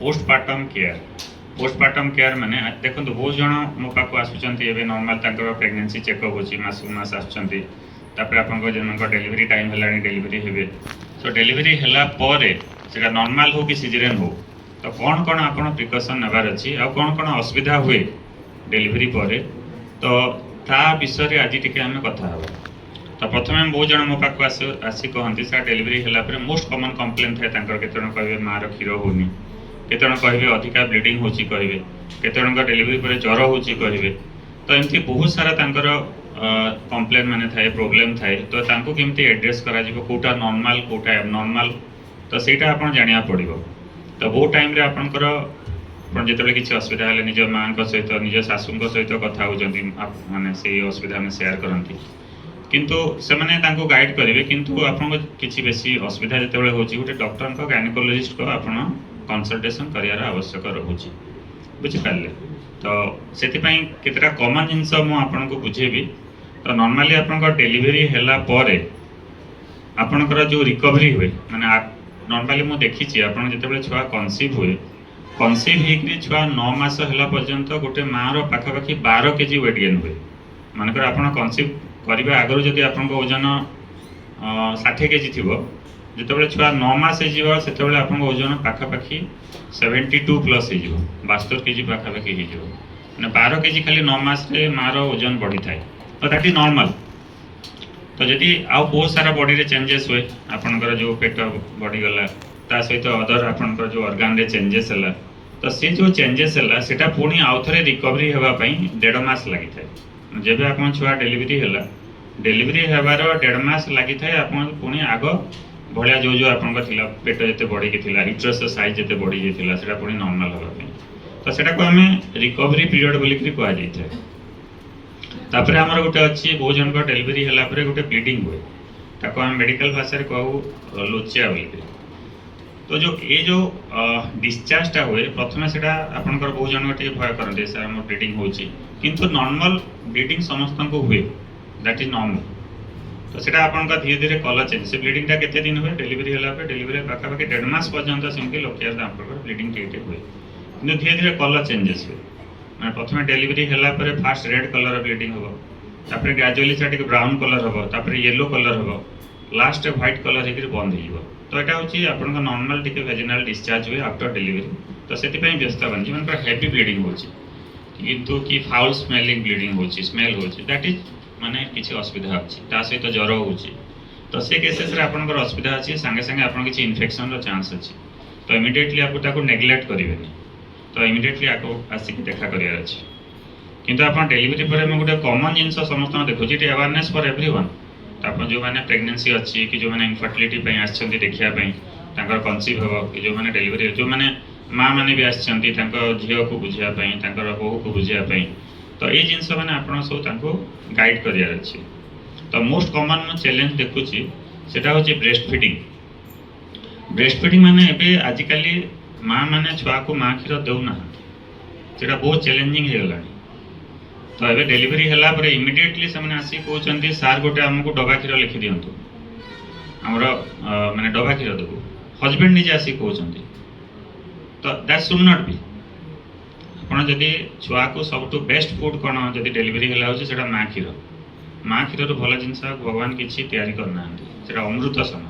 Postpartum care माने देखो बहुत जन मो पाक आसुचंती एबे नॉर्मल तांकर प्रेगनेंसी चेकअप होची मास मास आसुचंती तापर आपन जनक डिलीवरी टाइम हलानी डिलीवरी हेबे सो डिलीवरी हला परे सेटा नॉर्मल हो कि सिजेरियन हो तो कौन कौन आपन प्रिकॉशन नबार अछि आ कौन कौन असुविधा हुए डिलीवरी परे तो ता विषय आज टिके आम कथा हबा। तो प्रथम बहुत जन मो पाक आसी कहती सर डिलीवरी हला परे मोस्ट कॉमन कंप्लेंट थाए तांकर केतन कहबे मार क्षीर होनी केतन कहबे अधिका ब्लीडिंग होची कहबे केतन का डिलीवरी पर ज्वर होची कहबे तो एमती बहुत सारा तांकर कंप्लेन माने थाए प्रॉब्लम थाए तो तांको केमती एड्रेस करा जिवो कोटा नॉर्मल कोटा एबनॉर्मल तो सेटा आपण जानिया पड़िबो। तो बहुत टाइम रे आपनकर आपण जेतेबेले किछि असुविधा हले निज मां को सहित निज सासु को सहित कथा होजंती माने से असुविधा में शेयर करंती किंतु से माने तांको गाइड करिवे किंतु आपण किछि बेसी असुविधा जेतेबेले होची गोटे डॉक्टर को गायनेकोलॉजिस्ट को आपण कंसल्टेशन करियार आवश्यक रहुची बुझिपारे। तो सेतिपई केतेटा कॉमन जिंस मु आपन को बुझेबी। तो नॉर्मली आपन डिलीवरी हैला परे आपनकर जो रिकवरी हुए माने नॉर्मली मु देखिछि आपन जेतेबेले छुआ कंसीव हुए कंसीव हेकरी छुआ 9 मास हैला पर्यंत गोटे मां रो पाखा पाखी 12 केजी वेट गेन हुए मानकर आपन कंसीव करबा आगरो जदि आपन को ओजन 60 केजी थिबो जितेबाला छुआ 9 मास से आपन ओजन पाखापाखि 72 प्लस हो 72 केजी पाखापाखि हो मैंने 12 केजी खाली 9 मास रे मार ओजन बढ़ी थाए तो दैट इज नॉर्मल। तो जदि आउ बहुत सारा बॉडी रे चेंजेस हुए आपनकर जो पेट बढ़ी गला ता सहित अदर आपनकर जो ऑर्गन रे चेंजेस हला तो से जो चेंजेस हला सेटा पुणी आउ थरे रिकवरी हेबा पई 1.5 मास लागि थाए जेबे आपन छुआ डिलीवरी हेबार 1.5 मास लागि थाए आपन पुणी आगो भलिया जो जो आपन थिला पेट जते बढ़ी के थिला यूट्रस साइज जते बढ़ी जे थिला सेटा पुणी नॉर्मल होबा पे तो सेटा को हमें रिकवरी पीरियड बोली कि कहआ जाय छै। तापर हमर गोटे अछि बहुत जन को डिलीवरी हला परे गोटे ब्लीडिंग हुए ताको हम मेडिकल भाषा रे कहू लोचिया बोली। तो जो ये जो डिस्चार्ज टा हुए प्रथमे सेटा आपनकर बहुत जन के भय करते सर हम ब्लीडिंग होची किंतु नॉर्मल ब्लीडिंग समस्त को हुए दैट इज नॉर्मल। तो सेटा आपनका धीरे धीरे कलर चेंज से ब्लीडिंग टा केते दिन हुए डिलीवरी हला पे डिलीवरी पाखा पाखी 1.5 मास पर्यंत सेमती लोकिया आपनकर ब्लीडिंग टेटे हुए किंतु धीरे धीरे कलर चेंजेस हुए माने प्रथमे डिलीवरी हला पर फास्ट रेड कलर ब्लीडिंग होबो तापर ग्रेजुअली सेटा ब्राउन कलर होबो तापर येलो कलर होबो लास्ट व्हाइट कलर हेकि बंद हिबो। तो एटा होची आपनका नॉर्मल टिके वेजिनल डिस्चार्ज हुए आफ्टर डिलीवरी तो सेति पई व्यवस्था बन मानकर हेवी ब्लीडिंग होची किंतु कि फाउल स्मेलिंग ब्लीडिंग होची स्मेल होची दैट इज माने किसी असुविधा अच्छी ता सहित ज्वर होची तो से केसेस रे आपनकर असुविधा अच्छी संगे संगे आपन किसी इन्फेक्शन रो चांस अच्छी तो इमिडिएटली आपको ताको नेग्लेक्ट करिवेनी तो इमिडिएटली आपको आसी देखा करियार अच्छी किंतु आपन डिलीवरी पर हम गोटे कॉमन जिंस समस्त देखो जे अवेयरनेस फॉर एवरीवन तापर जो माने प्रेगनेंसी अच्छी कि जो माने इनफर्टिलिटी पई आछंती देखिया पई तांकर कंसीव हो कि जो माने डिलीवरी जो माने मां माने भी आछंती तांकर झियो को बुझिया पई तांकर बहु को बुझिया पई तो ये जिनस मैंने आपन सब तांको गाइड करियार अछि। तो मोस्ट कॉमन मु चैलेंज देखुची सेटा होची ब्रेस्ट फीडिंग माने एबे आजिकली मां माने छुआ को मां खीर देउ ना सेटा बहुत चैलेंजिंग हे गलानी। तो एबे डिलीवरी हला पर इमिडिएटली से आसी कहउचंती सार गोटे हमको डबा खीर लिखि दियंतु हमरो माने डबा खीर देबो हस्बैंड निजे आसी कहउचंती तो दैट शुड नॉट बी आपण जदि छुआ को सबटू बेस्ट फूड कौन जदि डिलीवरी हला होची सेटा मां खीर रो भल जिंस भगवान किछि तैयारी करना सेटा अमृत सम।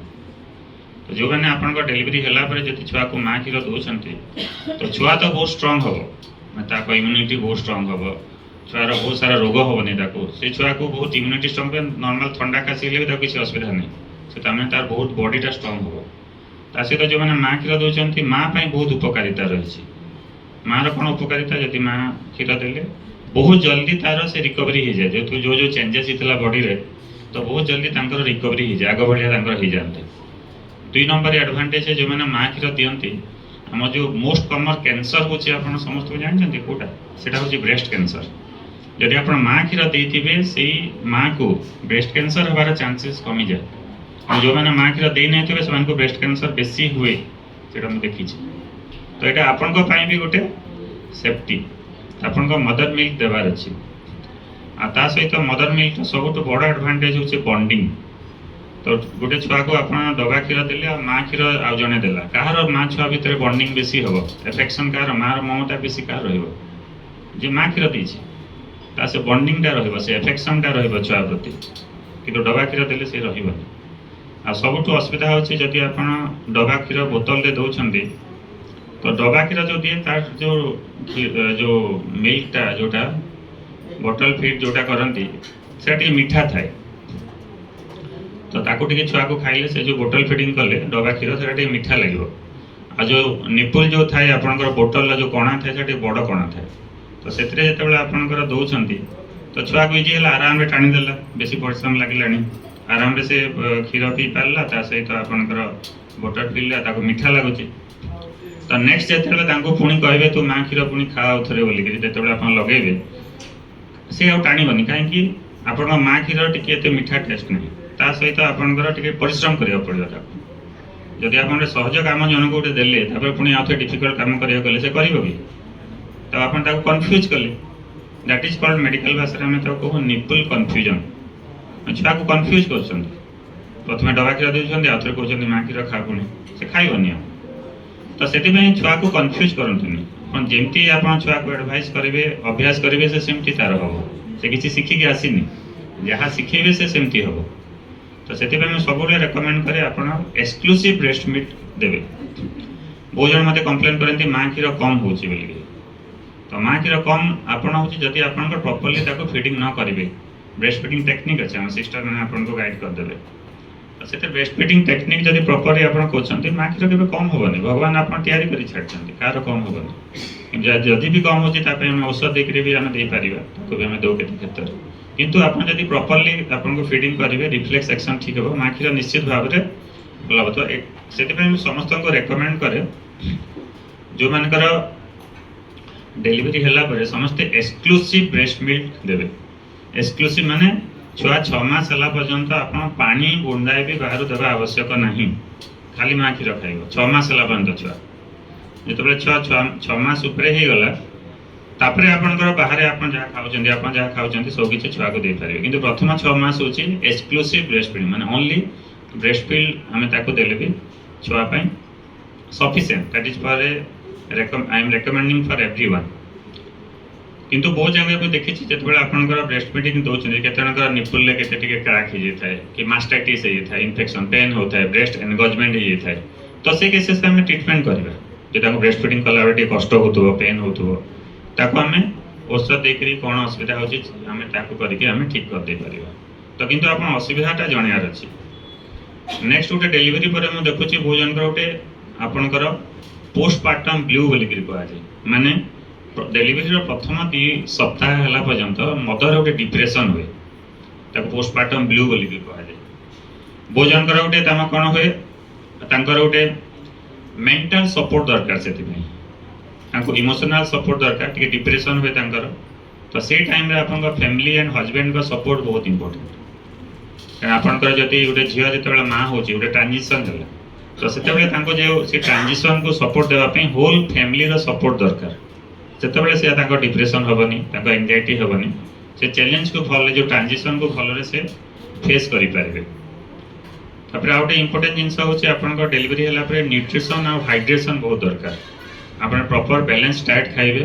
तो जो माने आपण को डिलीवरी हला पर जदि छुआ को मां खीर दोछंती तो छुआ तो बहुत स्ट्रांग हो माता को इम्यूनिटी बहुत स्ट्रांग हो छुआ रो बहुत सारा रोग होबनी ताको से छुआ को बहुत इम्यूनिटी स्ट्रांग नॉर्मल ठंडा कासी ले ताको किछि असुविधा नै से तमे तार बहुत बॉडी टा स्ट्रांग हो ता से तो जो माने मां खीर दोछंती मां पई बहुत उपकारिता रहिछि माँ कौन उपकारिता जदि माँ क्षीर देले बहुत जल्दी तार से रिकवरी हो जाए जो जो चेंजेस होता बॉडी रे तो बहुत जल्दी तांकर रिकवरी हो जाए आग भाया हो जाते। 2 नंबर एडवांटेज है जो मैंने माँ क्षीर दियंती आम जो मोस्ट कॉमन कैंसर होची आपण समस्त जानते कोटा सेटा होची ब्रेस्ट कैंसर जदि आप माँ क्षीर देइथिबे सेई माँ को ब्रेस्ट कैंसर होबार चांसेस कमी जाए जो मैंने माँ क्षीर दे नै थिबे से को ब्रेस्ट कैंसर बेसी हुए सेटा हम देखिछि। तो ये आपन को भी गोटे सेफ्टी आपन को मदर मिल्क देवार अच्छी आ ता सहित मदर मिल्क सब बड़ एडवांटेज होचे बॉन्डिंग तो गोटे छुआ को आप डबा क्षीर देले माँ क्षीर आउ जड़े देला कहार माँ छुआ भितर बॉन्डिंग बेसी हम एफेक्शन कहार माँ ममता बेसी कहार रे माँ क्षीर देती से बॉन्डिंगटा से एफेक्शनटा छुआ प्रति कि डबा क्षीर देले से रही आ सबुठ असुविधा होची जदि आप डबा क्षीर बोतल दे दौरान तो डबा क्षीर जो दिए तार जो मिल्कटा जोटा बोतल फीड जोटा करती से मीठा थाए तो ताकू टे छुआ को खाइले से जो बोतल फीडिंग कले डबा क्षीर से मीठा लगे आ जो निपुल जो थाए आपंकर बोतल जो कणा थाए से बड़ कणा थाए तो से आपंकर दौरान तो छुआ को इजी है आराम से टाणीदेला बेसी परिश्रम लगे आराम से क्षीर पी पारा ता सहित आपंकर बोतल पीला मीठा लगुच तो नेक्स्ट जो पुणी कहे तू माँ क्षीर पुणी खा थे बोलिकी जो आप लगे सी आउ टाणबनी कहीं आप माँ क्षीर टी मीठा टेस्ट नहीं ता सहित आपंकर टी परिश्रम करा पड़ो जदि आप सहज कम जनक गोटे देले पुणी आउ थे डिफिकल्ट कम करें से कर तो आप कन्फ्यूज कले दैट इज कॉल्ड मेडिकल भाषा में कहूँ निपुल कन्फ्यूजन छुआ को कन्फ्यूज कर प्रथम डबा क्षीर देते आउ थे कहते माँ क्षीर खा पुणी से खाइबनी तो से छुआ को कन्फ्यूज करते जमी आप छुआ को एडभाइस करेंगे अभ्यास करेंगे से सेमती तार हम से किसी शिखिकी आसीनी जहाँ शिखेबे से सेमती हम तो से सब रेकमेंड करे आप एक्सक्लूसिव ब्रेस्ट मीट देवे बहुत जन मत कंप्लेन करती माँ क्षीर कम हो तो माँ क्षीर कम आपड़ी आप प्रॉपर्ली फीडिंग न करेंगे ब्रेस्ट फीडिंग टेक्निक अच्छे आम सिस्टर मैंने आपको गाइड करदे तो से ब्रेस्ट फीडिंग टेक्निक जब प्रॉपर्ली आप कहते माँ क्षीर के कम हेनी भगवान आप तैयारी कर छाड़ी कार कम हेनी जदि भी कम हो औषध देकर भी आम देपार भी आम दौ केते क्षेत्र किंतु आप जब प्रॉपर्ली आपको फीडिंग करेंगे रिफ्लेक्स एक्शन ठीक हे माँ क्षीर निश्चित भाव में भल हम तो से समस्त को रेकमेंड करे जो मानकर डेलीवरी है समस्ते एक्सक्लूसिव ब्रेस्ट मिल्क देवे एक्सक्लूसिव माने छुआ 6 मास है पर्यंत आप पानी बुंदाए भी बाहर देवा आवश्यक नहीं खाली माँ क्षीर खाइब 6 मास है पर्यंत छुआ जो छुआ 6 मास उपरे ही गला तापरे आपनकर बाहर आप जहाँ खाऊँ सब किसी छुआ को दे पारे किंतु प्रथम 6 मास हूँ एक्सक्लूसिव ब्रेस्ट फीडिंग माने ओनली ब्रेस्ट फीड आम देले भी छुआपाई sufficient that is for I am recommending for everyone किंतु बहुत जगह भी देखी जो आपंकर ब्रेस्ट फीडिंग दौरान केत निपुल के क्रैक हो जाए कि मास्टाइटिस होता है इन्फेक्शन पेन होता है ब्रेस्ट एनगेजमेंट हो जाए तो से केसेस आम ट्रिटमेंट करवा जो ब्रेस्ट फीडिंग कला कष्ट हो पेन हो आम औषध देकर कौन असुविधा होमें करके ठीक कर दे पार तो किंतु आप असुविधाटा जनार अच्छे नेक्स्ट गोटे डेलीवरी पर मुझे देखुची बहुत जनकर गोटे आपंकर पोस्टमार्टम ब्लू बोलिक कहुए माने डेलीवरी प्रथम 2 सप्ताह है पर्यंत मदर गोटे डिप्रेशन हुए पोस्टमार्टम ब्लू बोलिक कहुए बहुत जनकर गोटे कौन हुए गोटे मेंटल सपोर्ट दरकार से इमोशनल सपोर्ट दरकार टी डिप्रेशन हुए तो से टाइम आप फैमिली एंड हजबैंड का सपोर्ट बहुत इंपोर्टेंट आपंकर जदि गोटे झील जो माँ हो ट्रांजिशन है तो से ट्रांजिशन को सपोर्ट देवाई होल फैमिली सपोर्ट दरकार से डिप्रेशन हेनी एंजाइटी हेनी से चैलेंज को भल जो ट्रांजिशन को भल से फेस करेंगे तापर आउ गए इंपोर्टेंट जिनस हूँ डेलीवरी है न्यूट्रिशन और हाइड्रेशन बहुत दरकार आप प्रॉपर बैलेंस डाइट खाइबे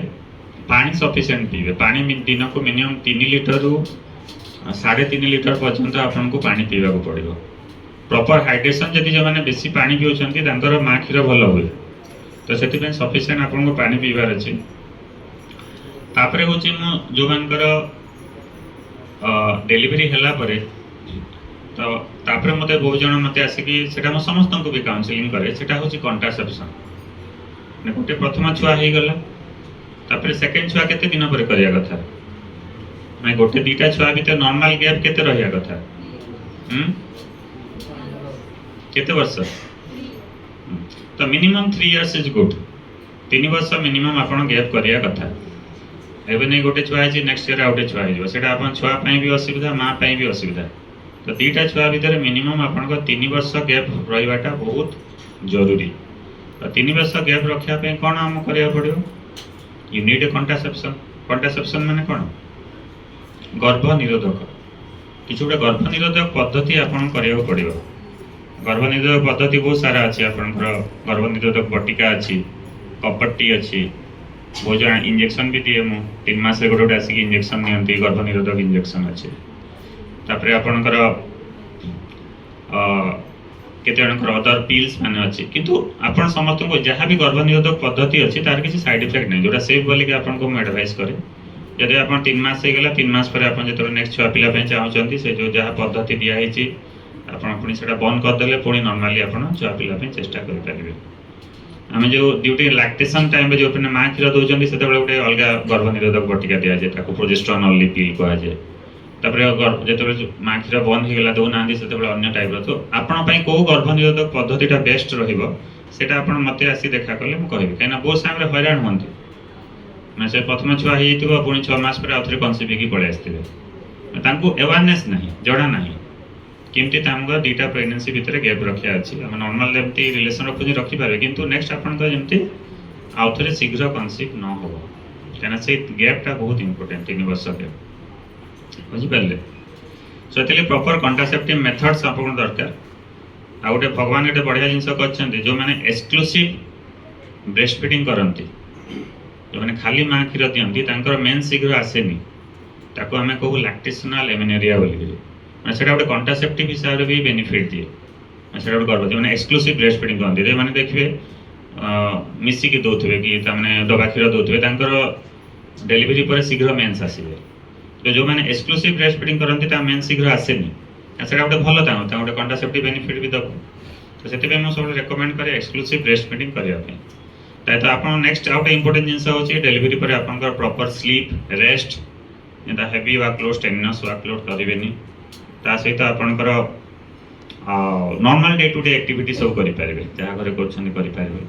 पानी सफिशिएंट पीबे पानी दिन को मिनिमम 3 लीटर रु 3.5 लीटर पर्यंत आपको पानी पीवा को पड़ो प्रॉपर हाइड्रेशन जदि जो मैंने बेसी पानी पीछे माँ क्षीर भल हुए तो से सफिशिएंट आपको पानी पीबार अच्छे तापर हूँ जो मानकर डेलीवरी है तो तापर मत बहुत जन मत आसिकी समस्त को भी काउनसिलिंग करे सेटा हूँ कंट्रासेप्शन गोटे प्रथम छुआ हो गला तापर सेकेंड छुआ केते दिन पर करिया कथा मैं गोटे 2टा छुआ भीतर नॉर्मल गैप केते रहिया कथा केते वर्ष तो मिनिमम 3 इयर्स इज गुड 3 वर्ष मिनिमम आपण गैप करिया कथा एबे नहीं गोटे छुआ है नेक्स्ट ईयर आउटे छुआ हो सेटा आपण छुआ पई भी असुविधा मां पई भी असुविधा तो 2टा छुआ भीतर मिनिमम आपण 3 वर्ष गैप रहिबाटा बहुत जरूरी तो 3 वर्ष गैप रखा कौन आम करा पड़ो यू नीड ए कंट्रासेप्शन माने कौन गर्भ निरोधक କିଛି ଗୋଟେ ଗର୍ଭ ନିରୋଧକ ପଦ୍ଧତି ଆପଣଙ୍କୁ କରିବାକୁ ପଡ଼ିବ। ଗର୍ଭ ନିରୋଧକ ପଦ୍ଧତି ବହୁତ ସାରା ଅଛି। ଆପଣଙ୍କର ଗର୍ଭ ନିରୋଧକ ବଟିକା ଅଛି, କପଟି ଅଛି, ବହୁତ ଜଣ ଇଞ୍ଜେକ୍ସନ୍ ବି ଦିଏ। ମୁଁ 3 ମାସରେ ଗୋଟେ ଗୋଟେ ଆସିକି ଇଞ୍ଜେକ୍ସନ୍ ନିଅନ୍ତି, ଗର୍ଭ ନିରୋଧକ ଇଞ୍ଜେକ୍ସନ୍ ଅଛି। ତାପରେ ଆପଣଙ୍କର କେତେ ଜଣଙ୍କର ଅଦର ପିଲ୍ସ ମାନେ ଅଛି। କିନ୍ତୁ ଆପଣ ସମସ୍ତଙ୍କୁ ଯାହା ବି ଗର୍ଭ ନିରୋଧକ ପଦ୍ଧତି ଅଛି ତାର କିଛି ସାଇଡ୍ ଇଫେକ୍ଟ ନାହିଁ, ଯୋଉଟା ସେଫ୍ ବୋଲିକି ଆପଣଙ୍କୁ ମୁଁ ଆଡଭାଇସ୍ କରେ। ଯଦି ଆପଣ 3 ମାସ ହେଇଗଲା, 3 ମାସ ପରେ ଆପଣ ଯେତେବେଳେ ନେକ୍ସଟ ଛୁଆ ପିଲା ପାଇଁ ଚାହୁଁଛନ୍ତି, ସେ ଯୋଉ ଯାହା ପଦ୍ଧତି ଦିଆହେଇଛି ଆପଣ ପୁଣି ସେଟା ବନ୍ଦ କରିଦେଲେ ପୁଣି ନର୍ମାଲି ଆପଣ ଛୁଆ ପିଲା ପାଇଁ ଚେଷ୍ଟା କରିପାରିବେ। ଆମେ ଯୋଉ ଡ୍ୟୁଟି ଲାକ୍ଟେସନ୍ ଟାଇମ୍ରେ ଯୋଉ ମା କ୍ଷୀର ଦେଉଛନ୍ତି ସେତେବେଳେ ଗୋଟେ ଅଲଗା ଗର୍ଭ ନିରୋଧକ ବଟିକା ଦିଆଯାଏ, ତାକୁ ପ୍ରୋଜେଷ୍ଟ୍ରନ୍ ଅନ୍ଲି ପିଲ୍ କୁହାଯାଏ। ତାପରେ ଯେତେବେଳେ ମା କ୍ଷୀର ବନ୍ଦ ହେଇଗଲା ଦେଉନାହାନ୍ତି ସେତେବେଳେ ଅନ୍ୟ ଟାଇପ୍ର। ତ ଆପଣ ପାଇଁ କେଉଁ ଗର୍ଭ ନିରୋଧକ ପଦ୍ଧତିଟା ବେଷ୍ଟ ରହିବ ସେଇଟା ଆପଣ ମୋତେ ଆସି ଦେଖା କଲେ ମୁଁ କହିବି। କାହିଁକିନା ବହୁତ ସମୟରେ ହଇରାଣ ହୁଅନ୍ତି, ମାନେ ସେ ପ୍ରଥମ ଛୁଆ ହେଇଯାଇଥିବ ପୁଣି 6 ମାସ ପରେ ଆଉଥରେ କନସିଭ୍ ହେଇକି ପଳେଇ ଆସିଥିବେ, ତାଙ୍କୁ ଆୱାରନେସ୍ ନାହିଁ, ଜଣା ନାହିଁ କେମିତି ତାଙ୍କର 2ଟା ପ୍ରେଗନେନ୍ସି ଭିତରେ ଗ୍ୟାପ୍ ରଖିବା ଅଛି। ଆମେ ନର୍ମାଲ ଯେମିତି ରିଲେସନ୍ ରଖୁଛି ରଖିପାରିବେ, କିନ୍ତୁ ନେକ୍ସଟ ଆପଣଙ୍କର ଯେମିତି ଆଉଥରେ ଶୀଘ୍ର କନସିଭ୍ ନ ହେବ, କାହିଁକିନା ସେଇ ଗ୍ୟାପ୍ଟା ବହୁତ ଇମ୍ପୋର୍ଟାଣ୍ଟ, 3 ବର୍ଷ ଗ୍ୟାପ୍, ବୁଝିପାରିଲେ। ସୋ ଏଥିଲାଗି ପ୍ରପର୍ କଣ୍ଟ୍ରାସେପ୍ଟିଭ୍ ମେଥଡ୍ସ ଆପଣଙ୍କୁ ଦରକାର। ଆଉ ଗୋଟେ ଭଗବାନ ଗୋଟେ ବଢ଼ିଆ ଜିନିଷ କରିଛନ୍ତି, ଯେଉଁମାନେ ଏକ୍ସକ୍ଲୁସିଭ୍ ବ୍ରେଷ୍ଟ ଫିଡ଼ିଂ କରନ୍ତି, ଯେଉଁମାନେ ଖାଲି ମା କ୍ଷୀର ଦିଅନ୍ତି, ତାଙ୍କର ମେନ୍ ଶୀଘ୍ର ଆସେନି, ତାକୁ ଆମେ କହୁ ଲାକ୍ଟେସନାଲ୍ ଏମେନେରିଆ ବୋଲିକିରି। ମାନେ ସେଇଟା ଗୋଟେ କଣ୍ଟ୍ରାସେପ୍ଟିଭ୍ ହିସାବରେ ବି ବେନିଫିଟ୍ ଦିଏ। ସେଇଟା ଗୋଟେ ଗର୍ଭ, ଯେଉଁମାନେ ଏକ୍ସକ୍ଲୁସିଭ୍ ବ୍ରେଷ୍ଟ ଫିଡ଼ିଂ କରନ୍ତି, ଯେଉଁମାନେ ଦେଖିବେ ମିଶିକି ଦେଉଥିବେ କି ତାମାନେ ଡବା କ୍ଷୀର ଦେଉଥିବେ, ତାଙ୍କର ଡେଲିଭରି ପରେ ଶୀଘ୍ର ମେନ୍ସ ଆସିବେ। ତ ଯେଉଁମାନେ ଏକ୍ସକ୍ଲୁସିଭ୍ ବ୍ରେଷ୍ଟ ଫିଡ଼ିଂ କରନ୍ତି ତା ମେନ୍ ଶୀଘ୍ର ଆସେନି, ସେଇଟା ଗୋଟେ ଭଲ, ତାଙ୍କୁ ଗୋଟେ କଣ୍ଟ୍ରାସେପ୍ଟିଭ୍ ବେନିଫିଟ୍ ବି ଦେବ। ତ ସେଥିପାଇଁ ମୁଁ ସବୁବେଳେ ରେକମେଣ୍ଡ କରେ ଏକ୍ସକ୍ଲୁସିଭ୍ ବ୍ରେଷ୍ଟ ଫିଡ଼ିଂ କରିବା ପାଇଁ। ତ ଆପଣ ନେକ୍ସଟ ଆଉ ଗୋଟେ ଇମ୍ପୋର୍ଟାଣ୍ଟ ଜିନିଷ ହେଉଛି ଡେଲିଭରି ପରେ ଆପଣଙ୍କର ପ୍ରପର୍ ସ୍ଲିପ୍, ରେଷ୍ଟ, ଯେନ୍ତା ହେଭି ୱାର୍କଲୋଡ୍, ଷ୍ଟ୍ରେନିୟସ୍ ୱାର୍କଲୋଡ୍ କରିବେନି। ତା ସହିତ ଆପଣଙ୍କର normal day to day activity ସବୁ କରିପାରିବେ, ଯାହା ଘରେ କରୁଛନ୍ତି କରିପାରିବେ।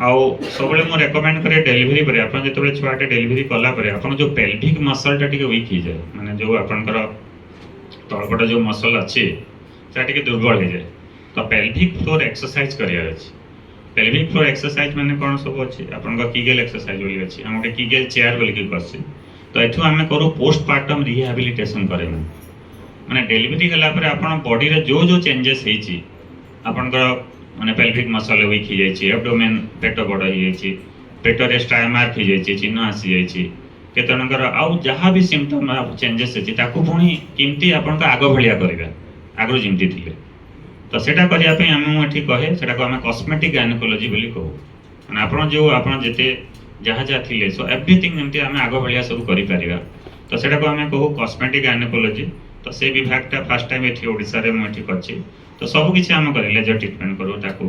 ଆଉ ସବୁବେଳେ ମୁଁ ରେକମେଣ୍ଡ କରେ ଡେଲିଭରି ପରେ, ଆପଣ ଯେତେବେଳେ ଛୁଆଟେ ଡେଲିଭରି କଲା ପରେ ଆପଣ ଯେଉଁ ପେଲଭିକ୍ ମସଲ୍ଟା ଟିକେ ୱିକ୍ ହେଇଯାଏ, ମାନେ ଯେଉଁ ଆପଣଙ୍କର ତଳପଟ ଯେଉଁ ମସଲ୍ ଅଛି ସେଟା ଟିକେ ଦୁର୍ବଳ ହେଇଯାଏ। ତ ପେଲଭିକ୍ ଫ୍ଲୋର ଏକ୍ସରସାଇଜ୍ କରିବାର ଅଛି। ପେଲଭିକ୍ ଫ୍ଲୋର ଏକ୍ସରସାଇଜ୍ ମାନେ କ'ଣ ସବୁ ଅଛି, ଆପଣଙ୍କ କିଗେଲ୍ ଏକ୍ସରସାଇଜ୍ ବୋଲି ଅଛି, ଆମେ ଗୋଟେ କିଗେଲ୍ ଚେୟାର ବୋଲିକି କରିଛି। ତ ଏଠୁ ଆମେ କରୁ ପୋଷ୍ଟପାର୍ଟମ୍ ରିହାବିଲିଟେସନ୍ କରେ। ମାନେ ଡେଲିଭରି ହେଲା ପରେ ଆପଣ ବଡ଼ିରେ ଯେଉଁ ଯେଉଁ ଚେଞ୍ଜେସ୍ ହେଇଛି, ଆପଣଙ୍କର ମାନେ ପେଲଭିକ୍ ମସଲ୍ ୱିକ୍ ହେଇଯାଇଛି, ଆବ୍ଡୋମେନ୍ ପେଟ ବଡ଼ ହେଇଯାଇଛି, ପେଟରେ ଷ୍ଟ୍ରାଏ ମାର୍କ ହେଇଯାଇଛି, ଚିହ୍ନ ଆସିଯାଇଛି, କେତେ ଜଣଙ୍କର ଆଉ ଯାହା ବି ସିମ୍ପଟମ୍ ଚେଞ୍ଜେସ୍ ଅଛି ତାକୁ ପୁଣି କେମିତି ଆପଣଙ୍କ ଆଗ ଭଳିଆ କରିବା, ଆଗରୁ ଯେମିତି ଥିଲେ। ତ ସେଇଟା କରିବା ପାଇଁ ମୁଁ ଏଠି କହେ ସେଟାକୁ ଆମେ କସ୍ମେଟିକ୍ ଗାଇନୋକୋଲୋଜି ବୋଲି କହୁ। ମାନେ ଆପଣ ଯେତେ ଯାହା ଥିଲେ ସୋ ଏଭ୍ରିଥିଙ୍ଗ ଯେମିତି ଆମେ ଆଗ ଭଳିଆ ସବୁ କରିପାରିବା, ତ ସେଇଟାକୁ ଆମେ କହୁ କସ୍ମେଟିକ୍ ଗାଇନୋକୋଲୋଜି। ତ ସେ ବିଭାଗଟା ଫାର୍ଷ୍ଟ ଟାଇମ୍ ଏଠି ଓଡ଼ିଶାରେ ମୁଁ ଏଠି କରିଛି। ତ ସବୁକିଛି ଆମେ କରେ, ଲେଜର ଟ୍ରିଟମେଣ୍ଟ କରୁ ତାକୁ,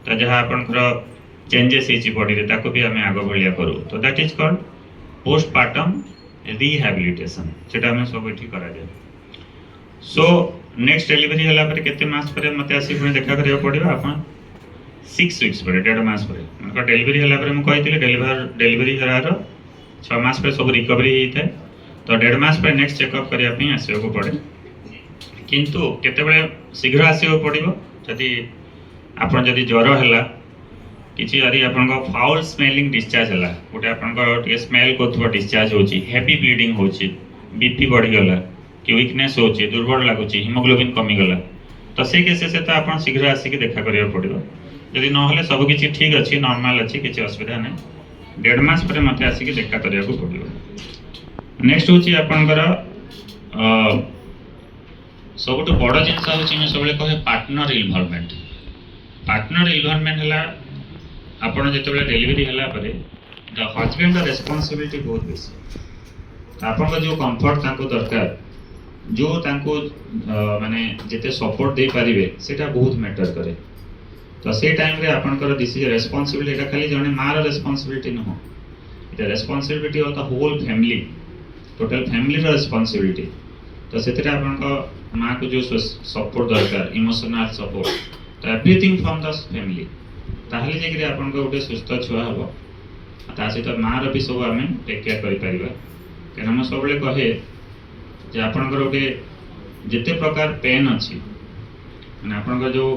ତ ଯାହା ଆପଣଙ୍କର ଚେଞ୍ଜେସ୍ ହେଇଛି ବଡ଼ିରେ ତାକୁ ବି ଆମେ ଆଗ ଭଳିଆ କରୁ। ତ ଦ୍ୟାଟ୍ ଇଜ୍ କଲ୍ଡ ପୋଷ୍ଟପାର୍ଟମ୍ ରିହାବିଲିଟେସନ୍, ସେଟା ଆମେ ସବୁ ଏଠି କରାଯାଏ। ସୋ ନେକ୍ସଟ ଡେଲିଭରି ହେଲା ପରେ କେତେ ମାସ ପରେ ମୋତେ ଆସି ପୁଣି ଦେଖା କରିବାକୁ ପଡ଼ିବ, ଆପଣ 6 ୱିକ୍ସ ପରେ, 1.5 ମାସ ପରେ। ମାନେ ଡେଲିଭରି ହେଲା ପରେ ମୁଁ କହିଥିଲି ଡେଲିଭରି ହେବାର 6 ମାସ ପରେ ସବୁ ରିକଭରି ହେଇଥାଏ। ତ 1.5 ମାସ ପରେ ନେକ୍ସଟ ଚେକଅପ୍ କରିବା ପାଇଁ ଆସିବାକୁ ପଡ଼େ। କିନ୍ତୁ କେତେବେଳେ ଶୀଘ୍ର ଆସିବାକୁ ପଡ଼ିବ, ଯଦି ଜ୍ୱର ହେଲା, କିଛି ଯଦି ଆପଣଙ୍କ ଫାଉଲ୍ ସ୍ମେଲିଂ ଡିସଚାର୍ଜ ହେଲା, ଗୋଟେ ଆପଣଙ୍କର ଟିକେ ସ୍ମେଲ୍ କରୁଥିବା ଡିସଚାର୍ଜ ହେଉଛି, ହେଭି ବ୍ଲିଡ଼ିଂ ହେଉଛି, ବିପି ବଢ଼ିଗଲା କି ୱିକନେସ୍ ହେଉଛି, ଦୁର୍ବଳ ଲାଗୁଛି, ହିମୋଗ୍ଲୋବିନ୍ କମିଗଲା, ତ ସେଇ କେସେସ୍ ତ ଆପଣ ଶୀଘ୍ର ଆସିକି ଦେଖା କରିବାକୁ ପଡ଼ିବ। ଯଦି ନହେଲେ ସବୁକିଛି ଠିକ୍ ଅଛି, ନର୍ମାଲ୍ ଅଛି, କିଛି ଅସୁବିଧା ନାହିଁ, 1.5 ମାସ ପରେ ମୋତେ ଆସିକି ଦେଖା କରିବାକୁ ପଡ଼ିବ। ନେକ୍ସଟ ହେଉଛି ଆପଣଙ୍କର ସବୁଠୁ ବଡ଼ ଜିନିଷ ହେଉଛି ମୁଁ ସବୁବେଳେ କହେ ପାର୍ଟନର ଇନଭଲଭମେଣ୍ଟ। ପାର୍ଟନର ଇନଭଲଭମେଣ୍ଟ ହେଲା ଆପଣ ଯେତେବେଳେ ଡେଲିଭରି ହେଲା ପରେ ଦ ହଜବେଣ୍ଡର ରେସ୍ପନ୍ସିବିଲିଟି ବହୁତ ବେଶୀ। ଆପଣଙ୍କ ଯେଉଁ କମ୍ଫର୍ଟ ତାଙ୍କୁ ଦରକାର, ଯେଉଁ ତାଙ୍କୁ ମାନେ ଯେତେ ସପୋର୍ଟ ଦେଇପାରିବେ ସେଇଟା ବହୁତ ମ୍ୟାଟର କରେ। ତ ସେଇ ଟାଇମ୍ରେ ଆପଣଙ୍କର ଦିସ୍ ଇଜ୍ ରେସ୍ପନ୍ସିବିଲିଟି, ଏଇଟା ଖାଲି ଜଣେ ମାର ରେସ୍ପନ୍ସିବିଲିଟି ନୁହଁ, ଏଇଟା responsibility of the whole family, total ଫ୍ୟାମିଲିର ରେସ୍ପନ୍ସିବିଲିଟି। ତ ସେଥିରେ ଆପଣଙ୍କ ମାଆକୁ ଯେଉଁ ସପୋର୍ଟ ଦରକାର, ଇମୋସନାଲ୍ ସପୋର୍ଟ, ତ ଏଭ୍ରିଥିଙ୍ଗ ଫ୍ରମ୍ ଦ ଫ୍ୟାମିଲି, ତାହେଲେ ଯାଇକରି ଆପଣଙ୍କ ଗୋଟେ ସୁସ୍ଥ ଛୁଆ ହେବ। ତା ସହିତ ମାଆର ବି ସବୁ ଆମେ ଟେକ୍ କେୟାର କରିପାରିବା। କାରଣ ମୁଁ ସବୁବେଳେ କହେ ଯେ ଆପଣଙ୍କର ଗୋଟେ ଯେତେ ପ୍ରକାର ପେନ୍ ଅଛି, ମାନେ ଆପଣଙ୍କର ଯେଉଁ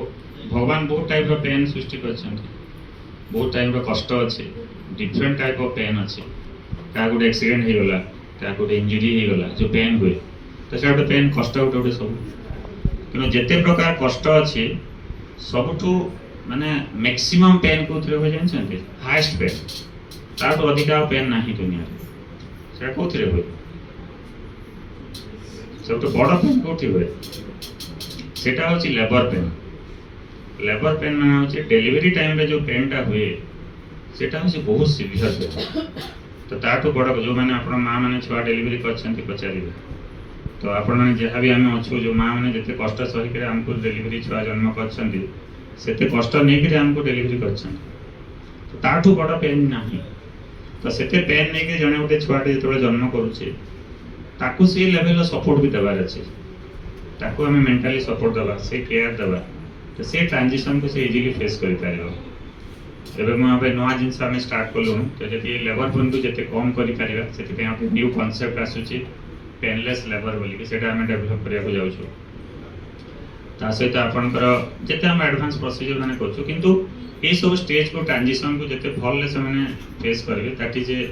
ଭଗବାନ ବହୁତ ଟାଇପ୍ର ପେନ୍ ସୃଷ୍ଟି କରିଛନ୍ତି, ବହୁତ ଟାଇପ୍ର କଷ୍ଟ ଅଛି, ଡିଫରେଣ୍ଟ ଟାଇପ୍ ଅଫ୍ ପେନ୍ ଅଛି। କାହାକୁ ଗୋଟେ ଆକ୍ସିଡେଣ୍ଟ ହେଇଗଲା, କାହାକୁ ଗୋଟେ ଇଞ୍ଜୁରି ହେଇଗଲା, ଯେଉଁ ପେନ୍ ହୁଏ, ତ तो से गोटे पेन कष्ट गोटे गोटे सब कि जिते प्रकार कष्ट अच्छी सबुठू माने मैक्सिमम पेन कौन हुए जानते हाएस्ट पेन ताठू अधिक पेन ना दुनिया से कौन हुए सब बड़ पेन कौटी हुए सेटा हूँ लेबर पेन मैंने हूँ डेलीवरी टाइम रे जो पेनटा हुए सेटा हूँ बहुत सिवियर पेन तो ताठू बड़ जो मैंने आप माँ मैंने छुआ डेलीवरी कर पचारे तो आपण मैंने जहाँ भी आम अच्छु जो माँ मैंने जिते कष्ट सहिक आमको डेलीवरी छुआ जन्म करते कष्ट नहीं आमको डेलीवरी कर बड़ पेन ना तो से पेन नहीं जड़े गोटे छुआटे जो जन्म करुचे ताकू से लेवल सपोर्ट भी देवार अच्छे ताकू आम मेंटाली सपोर्ट देवा से केयर देवा तो से ट्रांजिशन को से इजिली फेस कर पार मुझे नुआ जिन आम स्टार्ट कलु तो जी लेबर पेन को जिते कम कर न्यू कनसेप्ट आसूची पेनलेस लेबर बोलिकी से डेभलप करने जाऊँ ता सहित आपणकर जिते आम एडवांस प्रोसीजर मैंने करूँ किंतु ये सब स्टेज को ट्रांजिशन को जिते भल से मैंने फेस करेंगे दैट इज ए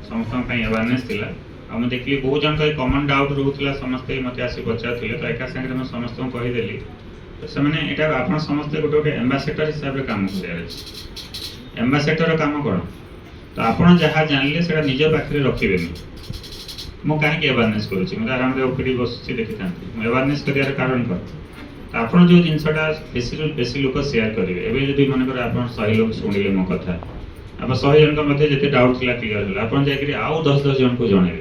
समस्त अवेयरनेस थिला आ मैं देखली बहुत जन का कमन डाउट रोला समस्ते मत आसी पचारे तो एका सागर मैं समस्त कहीदेली तो से मैंने यहाँ आप समस्ते गोटे गोटे एम्बासेडर हिसाब से काम कर एम्बासेडर काम कौन तो आपड़ जहाँ जानले से निज पाखे रखिए मु कहीं अवेयरनेस करुँच आराम से ओपीडी बस देखी था अवेयरनेस कर कारण कौन तो आप जो जिनसा बेसी लोक सेयार करेंगे एवं जब मनकर आप 100 लोग शुणिले मो कथा आप 100 जन जिते डाउट थी क्लीयर है आप आउ 10 जन को जन